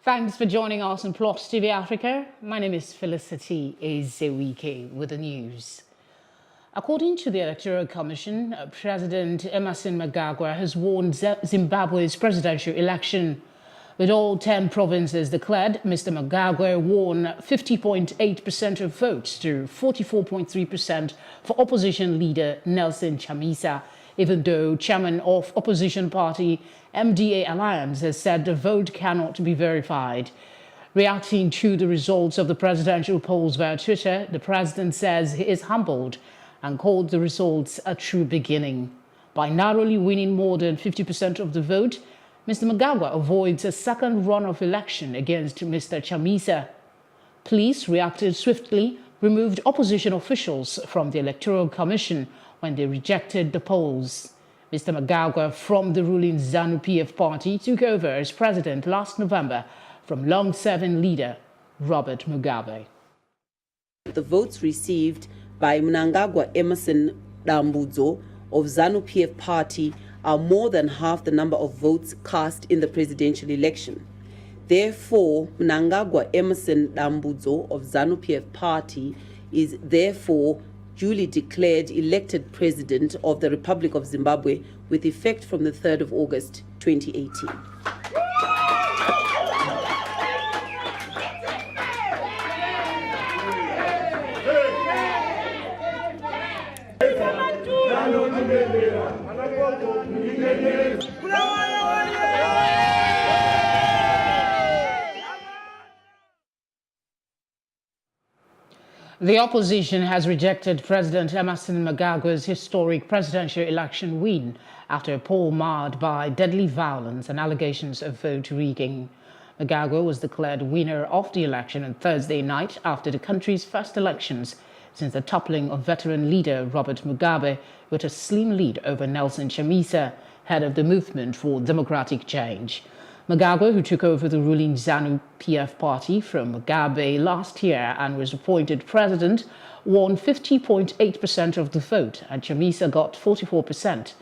Thanks for joining us on Plus TV Africa. My name is Felicity Ezewike with the news. According to the Electoral Commission, President Emerson Mnangagwa has won Zimbabwe's presidential election. With all 10 provinces declared, Mr. Mnangagwa won 50.8% of votes to 44.3% for opposition leader Nelson Chamisa, even though chairman of opposition party MDA Alliance has said the vote cannot be verified. Reacting to the results of the presidential polls via Twitter, the president says he is humbled and called the results a true beginning. By narrowly winning more than 50% of the vote, Mr. Mnangagwa avoids a second runoff election against Mr. Chamisa. Police reacted swiftly, removed opposition officials from the Electoral Commission when they rejected the polls. Mr. Mnangagwa from the ruling ZANU-PF party took over as president last November from long-serving leader Robert Mugabe. The votes received by Mnangagwa Emerson Dambudzo of ZANU-PF party are more than half the number of votes cast in the presidential election. Therefore, Mnangagwa Emerson Dambudzo of ZANU-PF party is therefore duly declared elected president of the Republic of Zimbabwe with effect from the 3rd of August 2018. The opposition has rejected President Emerson Mnangagwa's historic presidential election win after a poll marred by deadly violence and allegations of vote rigging. Mnangagwa was declared winner of the election on Thursday night after the country's first elections since the toppling of veteran leader Robert Mugabe with a slim lead over Nelson Chamisa, head of the Movement for Democratic Change. Mnangagwa, who took over the ruling ZANU-PF party from Mugabe last year and was appointed president, won 50.8% of the vote, and Chamisa got 44%.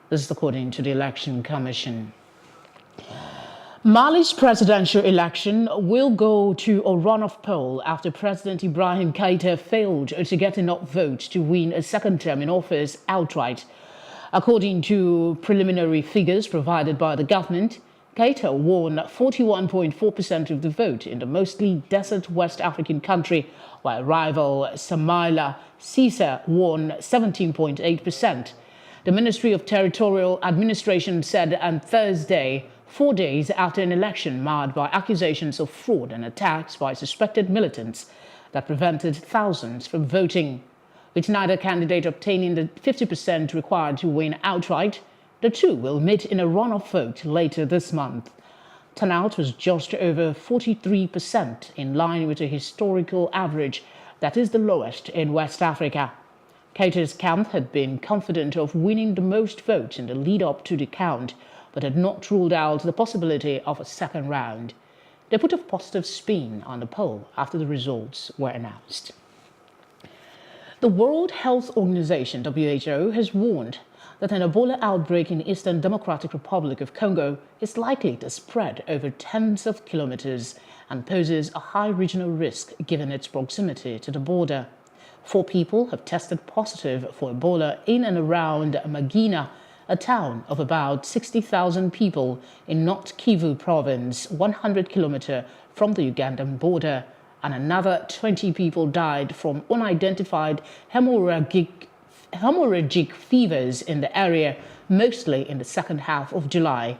This is according to the Election Commission. Mali's presidential election will go to a runoff poll after President Ibrahim Keita failed to get enough votes to win a second term in office outright. According to preliminary figures provided by the government, Keita won 41.4% of the vote in the mostly desert West African country, while rival Samaila Cesar won 17.8%. The Ministry of Territorial Administration said on Thursday, 4 days after an election marred by accusations of fraud and attacks by suspected militants that prevented thousands from voting. With neither candidate obtaining the 50% required to win outright, the two will meet in a runoff vote later this month. Turnout was just over 43%, in line with a historical average that is the lowest in West Africa. Keita's camp had been confident of winning the most votes in the lead-up to the count, but had not ruled out the possibility of a second round. They put a positive spin on the poll after the results were announced. The World Health Organization, WHO, has warned that an Ebola outbreak in the Eastern Democratic Republic of Congo is likely to spread over tens of kilometers and poses a high regional risk given its proximity to the border. 4 people have tested positive for Ebola in and around Magina, a town of about 60,000 people in North Kivu province, 100 kilometers from the Ugandan border, and another 20 people died from unidentified hemorrhagic fevers in the area, mostly in the second half of July.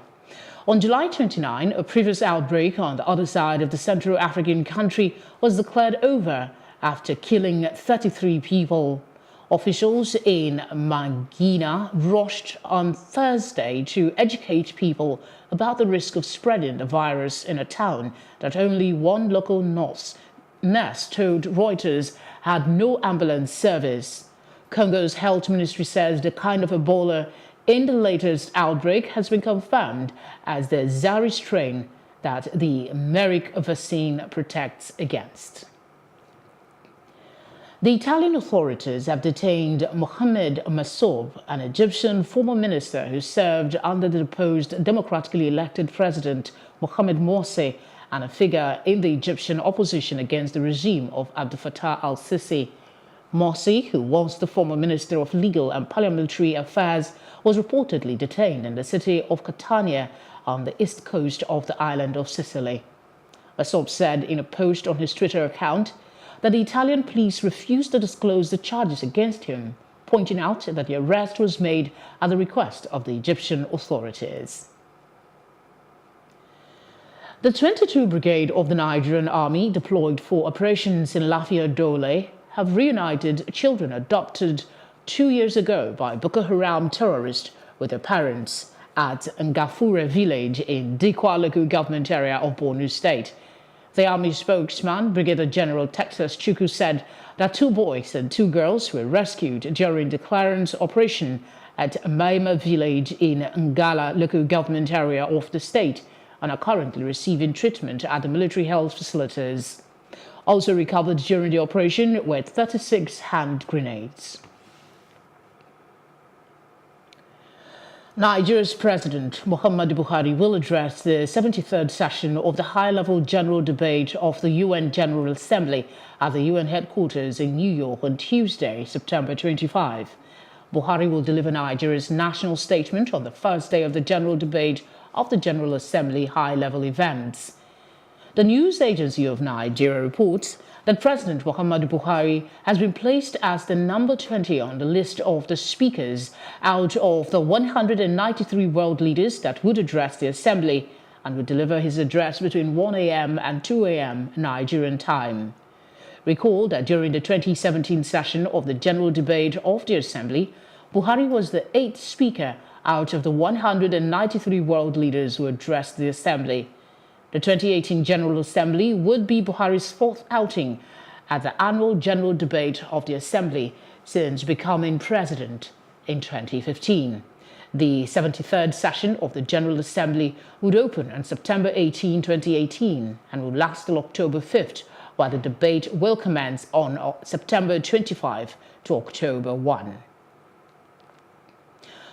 On July 29, a previous outbreak on the other side of the Central African country was declared over after killing 33 people. Officials in Mangina rushed on Thursday to educate people about the risk of spreading the virus in a town that only one local nurse told Reuters had no ambulance service. Congo's health ministry says the kind of Ebola in the latest outbreak has been confirmed as the Zari strain that the Merrick vaccine protects against. The Italian authorities have detained Mohamed Massoub, an Egyptian former minister who served under the deposed democratically elected president Mohamed Morsi and a figure in the Egyptian opposition against the regime of Abdel Fattah al-Sisi. Morsi, who was the former Minister of Legal and Parliamentary Affairs, was reportedly detained in the city of Catania on the east coast of the island of Sicily. A source said in a post on his Twitter account that the Italian police refused to disclose the charges against him, pointing out that the arrest was made at the request of the Egyptian authorities. The 22 Brigade of the Nigerian Army deployed for operations in Lafia Dole have reunited children adopted 2 years ago by Boko Haram terrorists with their parents at Ngafure village in Dikwa local government area of Borno State. The Army spokesman, Brigadier General Texas Chukwu, said that 2 boys and 2 girls were rescued during the clearance operation at Maima village in Ngala local government area of the state and are currently receiving treatment at the military health facilities. Also recovered during the operation were 36 hand grenades. Nigeria's President Muhammadu Buhari will address the 73rd session of the high-level general debate of the UN General Assembly at the UN headquarters in New York on Tuesday, September 25. Buhari will deliver Nigeria's national statement on the first day of the general debate of the General Assembly high-level events. The news agency of Nigeria reports that President Muhammadu Buhari has been placed as the number 20 on the list of the speakers out of the 193 world leaders that would address the Assembly and would deliver his address between 1 a.m. and 2 a.m. Nigerian time. Recall that during the 2017 session of the general debate of the Assembly, Buhari was the 8th speaker out of the 193 world leaders who addressed the Assembly. The 2018 General Assembly would be Buhari's 4th outing at the annual general debate of the Assembly since becoming president in 2015. The 73rd session of the General Assembly would open on September 18, 2018 and will last till October 5th, while the debate will commence on September 25 to October 1.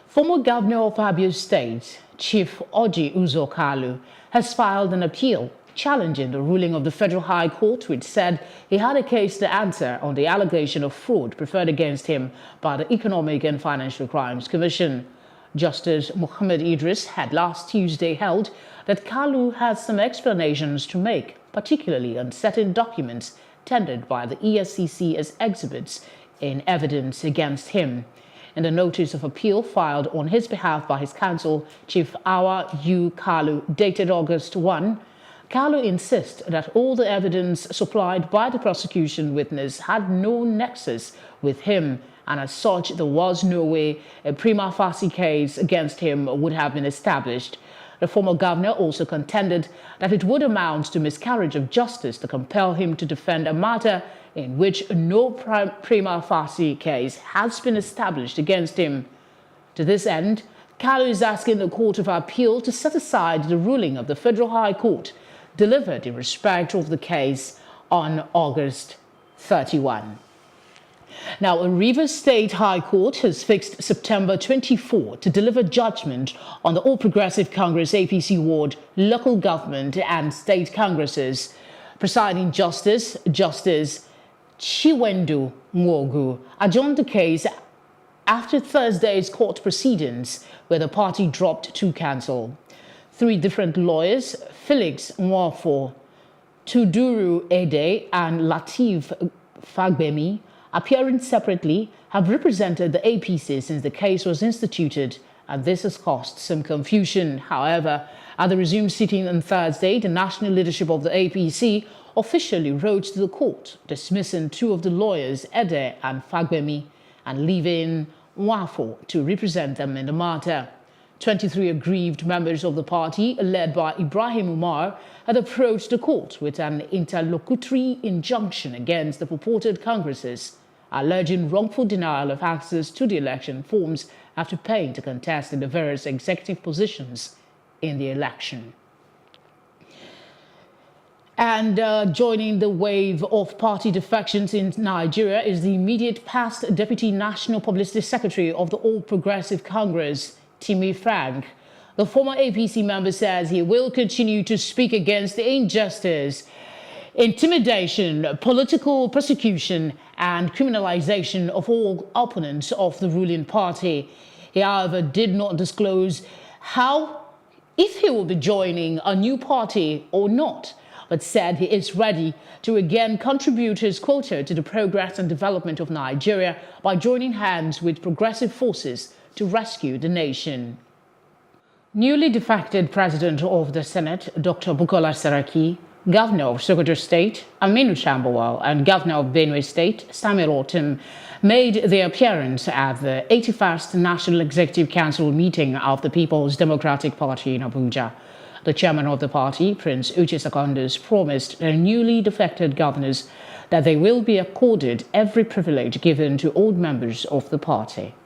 Former Governor of Abia State, Chief Orji Uzor Kalu, has filed an appeal challenging the ruling of the Federal High Court, which said he had a case to answer on the allegation of fraud preferred against him by the Economic and Financial Crimes Commission. Justice Muhammad Idris had last Tuesday held that Kalu has some explanations to make, particularly on certain documents tendered by the EFCC as exhibits in evidence against him. In the notice of appeal filed on his behalf by his counsel, Chief Awa U. Kalu, dated August 1, Kalu insists that all the evidence supplied by the prosecution witness had no nexus with him, and as such, there was no way a prima facie case against him would have been established. The former governor also contended that it would amount to miscarriage of justice to compel him to defend a matter in which no prima facie case has been established against him. To this end, Kalu is asking the Court of Appeal to set aside the ruling of the Federal High Court delivered in respect of the case on August 31. Now, a Rivers State High Court has fixed September 24 to deliver judgment on the All Progressive Congress APC ward, local government and state congresses. Presiding Justice Chiwendu Nwogu adjourned the case after Thursday's court proceedings, where the party dropped to cancel. 3 different lawyers, Felix Nwafo, Tuduru Ede, and Lateef Fagbemi, appearing separately, have represented the APC since the case was instituted, and this has caused some confusion. However, at the resumed sitting on Thursday, the national leadership of the APC officially wrote to the court, dismissing 2 of the lawyers, Ede and Fagbemi, and leaving Nwafo to represent them in the matter. 23 aggrieved members of the party, led by Ibrahim Umar, had approached the court with an interlocutory injunction against the purported congresses, alleging wrongful denial of access to the election forms after paying to contest in the various executive positions in the election. And joining the wave of party defections in Nigeria is the immediate past Deputy National Publicity Secretary of the All Progressive Congress, Timi Frank. The former APC member says he will continue to speak against the injustice, intimidation, political persecution, and criminalization of all opponents of the ruling party. He, however, did not disclose if he will be joining a new party or not, but said he is ready to again contribute his quota to the progress and development of Nigeria by joining hands with progressive forces to rescue the nation. Newly defected President of the Senate, Dr. Bukola Saraki, Governor of Sokoto State, Aminu Chambawal, and Governor of Benue State, Samuel Ortom, made their appearance at the 81st National Executive Council meeting of the People's Democratic Party in Abuja. The chairman of the party, Prince Uche Secondus, promised the newly defected governors that they will be accorded every privilege given to old members of the party.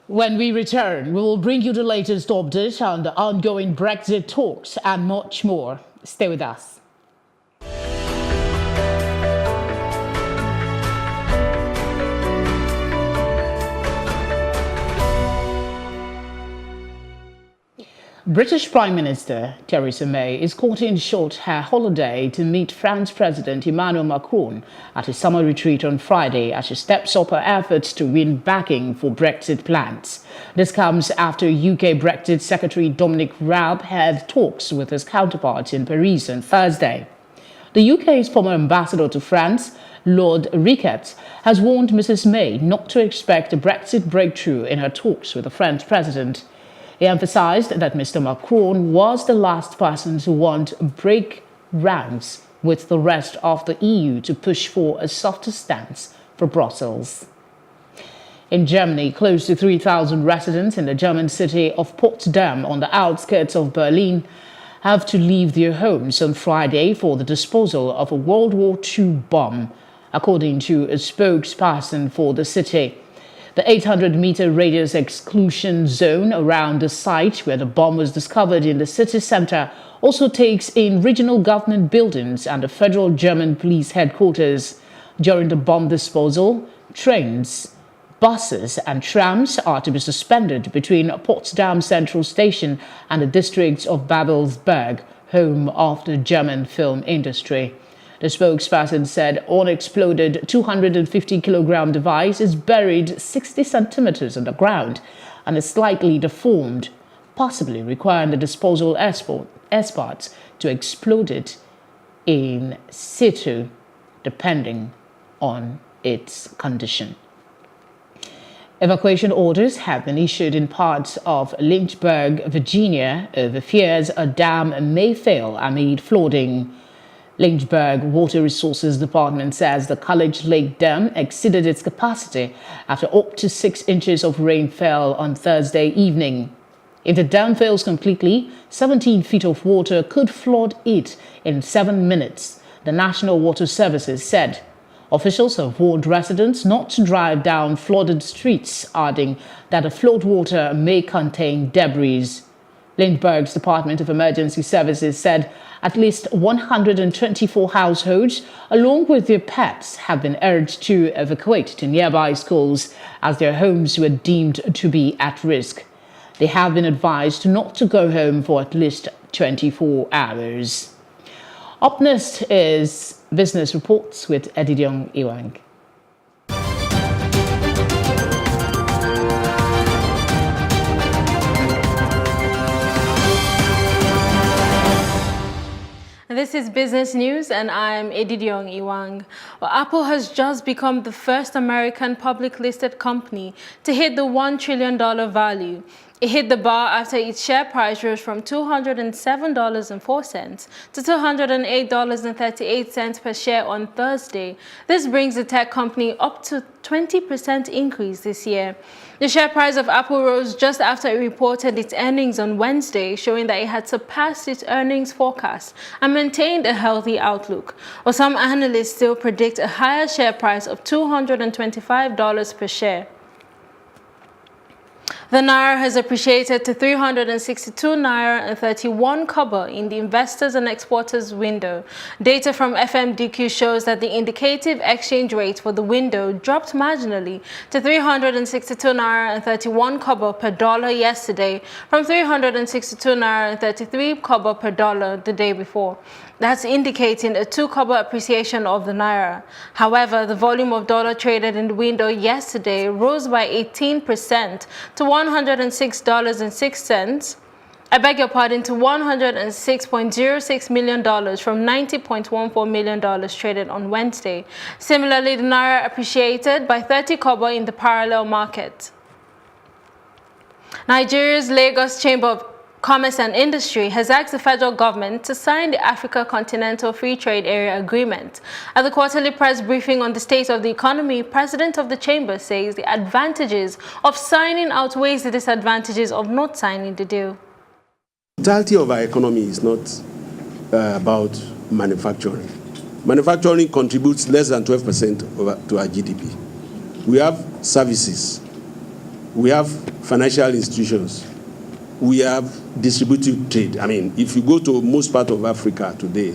When we return, we will bring you the latest update on the ongoing Brexit talks and much more. Stay with us. British Prime Minister Theresa May is cutting short her holiday to meet French President Emmanuel Macron at his summer retreat on Friday as she steps up her efforts to win backing for Brexit plans. This comes after UK Brexit Secretary Dominic Raab had talks with his counterparts in Paris on Thursday. The UK's former ambassador to France, Lord Ricketts, has warned Mrs May not to expect a Brexit breakthrough in her talks with the French president. He emphasized that Mr. Macron was the last person to want to break ranks with the rest of the EU to push for a softer stance for Brussels. In Germany, close to 3,000 residents in the German city of Potsdam on the outskirts of Berlin have to leave their homes on Friday for the disposal of a World War II bomb, according to a spokesperson for the city. The 800-meter radius exclusion zone around the site where the bomb was discovered in the city center also takes in regional government buildings and the federal German police headquarters. During the bomb disposal, trains, buses and trams are to be suspended between Potsdam Central Station and the districts of Babelsberg, home of the German film industry. The spokesperson said unexploded 250-kilogram device is buried 60 centimeters underground and is slightly deformed, possibly requiring the disposal experts to explode it in situ, depending on its condition. Evacuation orders have been issued in parts of Lynchburg, Virginia, over fears a dam may fail amid flooding. Lynchburg Water Resources Department says the College Lake Dam exceeded its capacity after up to 6 inches of rain fell on Thursday evening. If the dam fails completely, 17 feet of water could flood it in 7 minutes, the National Water Services said. Officials have warned residents not to drive down flooded streets, adding that the floodwater may contain debris. Lynchburg's Department of Emergency Services said at least 124 households, along with their pets, have been urged to evacuate to nearby schools as their homes were deemed to be at risk. They have been advised not to go home for at least 24 hours. Up next is Business Reports with Edidiong Iwang. This is Business News and I'm Edidiong Iwang. Well, Apple has just become the first American public listed company to hit the $1 trillion value. It hit the bar after its share price rose from $207.04 to $208.38 per share on Thursday. This brings the tech company up to 20% increase this year. The share price of Apple rose just after it reported its earnings on Wednesday, showing that it had surpassed its earnings forecast and maintained a healthy outlook. While some analysts still predict a higher share price of $225 per share. The naira has appreciated to 362 naira and 31 kobo in the investors and exporters window. Data from FMDQ shows that the indicative exchange rate for the window dropped marginally to 362 naira and 31 kobo per dollar yesterday from 362 naira and 33 kobo per dollar the day before. That's indicating a 2 kobo appreciation of the naira. However, the volume of dollar traded in the window yesterday rose by 18% to $106.06. I beg your pardon, to $106.06 million from $90.14 million traded on Wednesday. Similarly, the naira appreciated by 30 kobo in the parallel market. Nigeria's Lagos Chamber of Commerce and Industry has asked the federal government to sign the Africa Continental Free Trade Area Agreement. At the quarterly press briefing on the state of the economy, President of the Chamber says the advantages of signing outweighs the disadvantages of not signing the deal. The totality of our economy is not about manufacturing. Manufacturing contributes less than 12% to our GDP. We have services. We have financial institutions. We have distributive trade. I mean, if you go to most part of Africa today,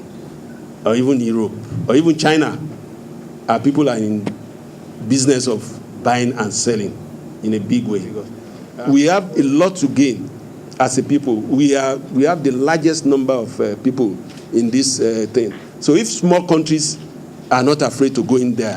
or even Europe, or even China, our people are in business of buying and selling in a big way. We have a lot to gain as a people. We have the largest number of people in this thing. So if small countries are not afraid to go in there,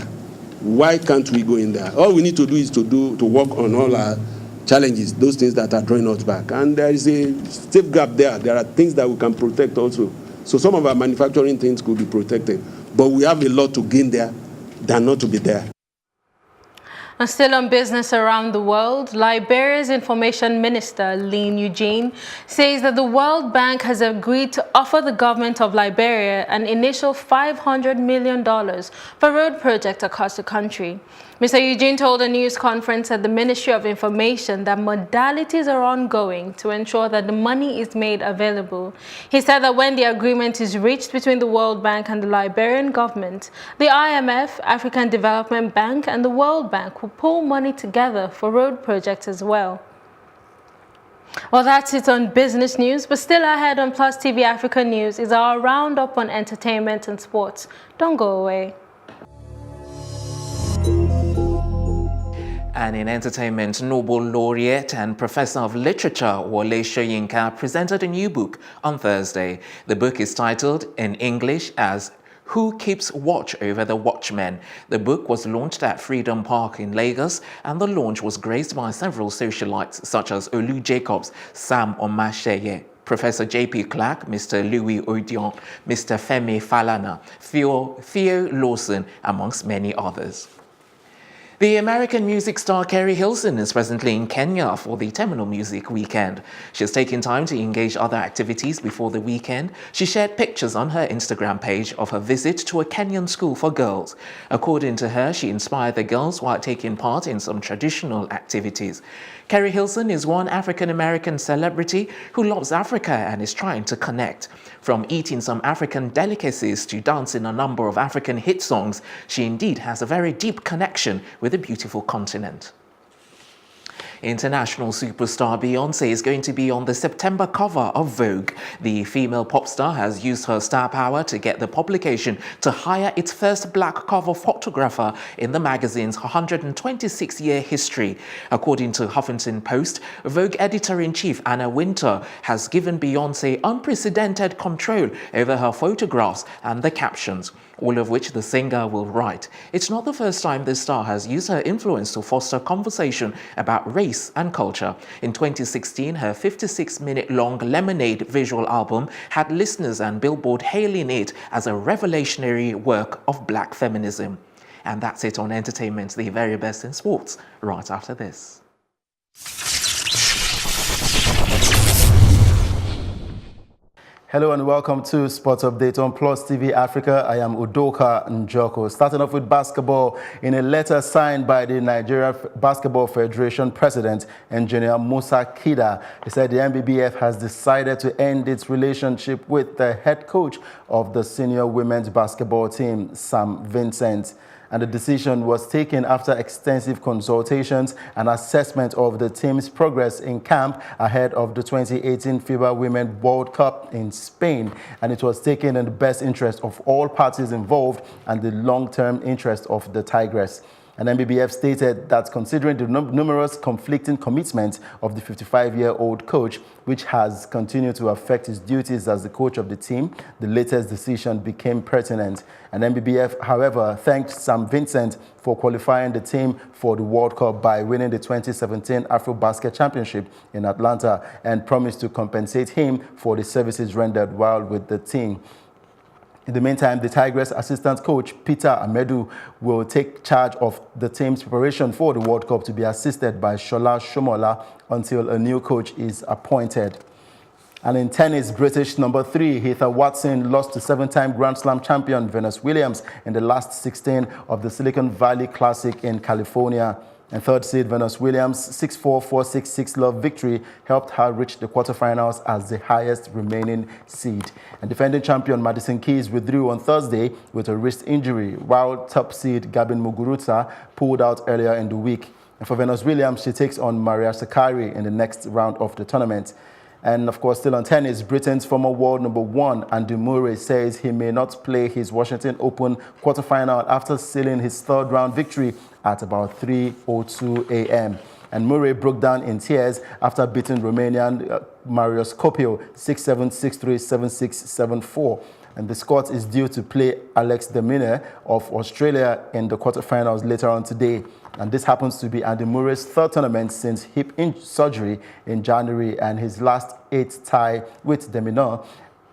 why can't we go in there? All we need to do is to work on all our challenges, those things that are drawing us back. And there is a safe gap there. There are things that we can protect also. So some of our manufacturing things could be protected. But we have a lot to gain there than not to be there. And still on business around the world, Liberia's Information Minister, Lynn Eugene, says that the World Bank has agreed to offer the government of Liberia an initial $500 million for road projects across the country. Mr. Eugene told a news conference at the Ministry of Information that modalities are ongoing to ensure that the money is made available. He said that when the agreement is reached between the World Bank and the Liberian government, the IMF, African Development Bank, and the World Bank will pull money together for road projects as well. Well, that's it on business news, but still ahead on Plus TV Africa News is our roundup on entertainment and sports. Don't go away. And in entertainment, Nobel laureate and professor of literature Wole Soyinka presented a new book on Thursday. The book is titled in English as Who Keeps Watch Over the Watchmen? The book was launched at Freedom Park in Lagos, and the launch was graced by several socialites such as Olu Jacobs, Sam Omasheye, Professor J.P. Clark, Mr. Louis Odion, Mr. Femi Falana, Theo Lawson, amongst many others. The American music star Keri Hilson is presently in Kenya for the Terminal Music Weekend. She has taken time to engage other activities before the weekend. She shared pictures on her Instagram page of her visit to a Kenyan school for girls. According to her, she inspired the girls while taking part in some traditional activities. Keri Hilson is one African-American celebrity who loves Africa and is trying to connect. From eating some African delicacies to dancing a number of African hit songs, she indeed has a very deep connection with the beautiful continent. International superstar Beyoncé is going to be on the September cover of Vogue. The female pop star has used her star power to get the publication to hire its first black cover photographer in the magazine's 126-year history. According to Huffington Post, Vogue editor-in-chief Anna Wintour has given Beyoncé unprecedented control over her photographs and the captions, all of which the singer will write. It's not the first time this star has used her influence to foster conversation about race and culture. In 2016, her 56-minute-long Lemonade visual album had listeners and Billboard hailing it as a revolutionary work of black feminism. And that's it on entertainment, the very best in sports, right after this. Hello and welcome to Sports Update on Plus TV Africa. I am Udoka Njoko. Starting off with basketball, in a letter signed by the Nigeria Basketball Federation President, Engineer Musa Kida, he said the NBBF has decided to end its relationship with the head coach of the senior women's basketball team, Sam Vincent. And the decision was taken after extensive consultations and assessment of the team's progress in camp ahead of the 2018 FIBA Women World Cup in Spain. And it was taken in the best interest of all parties involved and the long-term interest of the Tigress. And NBBF stated that considering the numerous conflicting commitments of the 55-year-old coach, which has continued to affect his duties as the coach of the team, the latest decision became pertinent. And NBBF, however, thanked Sam Vincent for qualifying the team for the World Cup by winning the 2017 AfroBasket Championship in Atlanta and promised to compensate him for the services rendered while with the team. In the meantime, the Tigress assistant coach, Peter Amedu, will take charge of the team's preparation for the World Cup to be assisted by Shola Shomola until a new coach is appointed. And in tennis, British number 3, Heather Watson, lost to 7-time Grand Slam champion Venus Williams in the last 16 of the Silicon Valley Classic in California. And third seed Venus Williams' 6-4, 4-6, 6-love victory helped her reach the quarterfinals as the highest remaining seed. And defending champion Madison Keys withdrew on Thursday with a wrist injury, while top seed Gabin Muguruza pulled out earlier in the week. And for Venus Williams, she takes on Maria Sakkari in the next round of the tournament. And of course, still on tennis, Britain's former world number 1, Andy Murray, says he may not play his Washington Open quarterfinal after sealing his third-round victory at about 3:02 a.m. And Murray broke down in tears after beating Romanian Marius Copil 6-7, 6-3, 7-6, 7-4. And the Scot is due to play Alex de Minaur of Australia in the quarterfinals later on today. And this happens to be Andy Murray's third tournament since hip surgery in January and his last 8 tie with de Minaur,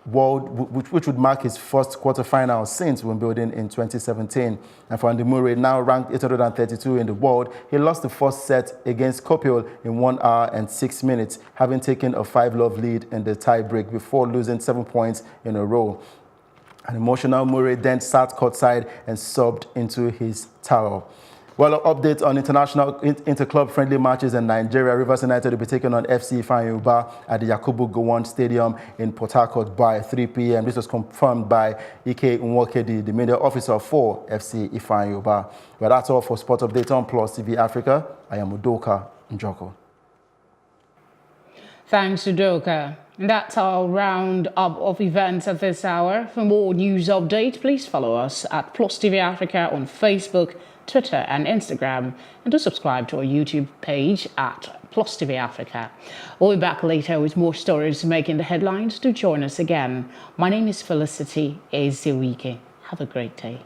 which would mark his first quarterfinal since Wimbledon in 2017. And for Andy Murray, now ranked 832 in the world, he lost the first set against Copil in 1 hour and 6 minutes, having taken a 5-love lead in the tie break before losing 7 points in a row. An emotional Murray then sat courtside and sobbed into his towel. Well, an update on international interclub friendly matches in Nigeria. Rivers United will be taking on FC Ifeanyi at the Yakubu Gowon Stadium in Port Harcourt by 3 p.m. This was confirmed by Ike Nwokedi, the media officer for FC Ifeanyi. Well, that's all for Sport Update on Plus TV Africa. I am Udoka Njoko. Thanks, Udoka. And that's our roundup of events at this hour. For more news updates, please follow us at Plus TV Africa on Facebook, Twitter and Instagram, and do subscribe to our YouTube page at Plus TV Africa. We'll be back later with more stories making the headlines. Do join us again. My name is Felicity Ezewike. Have a great day.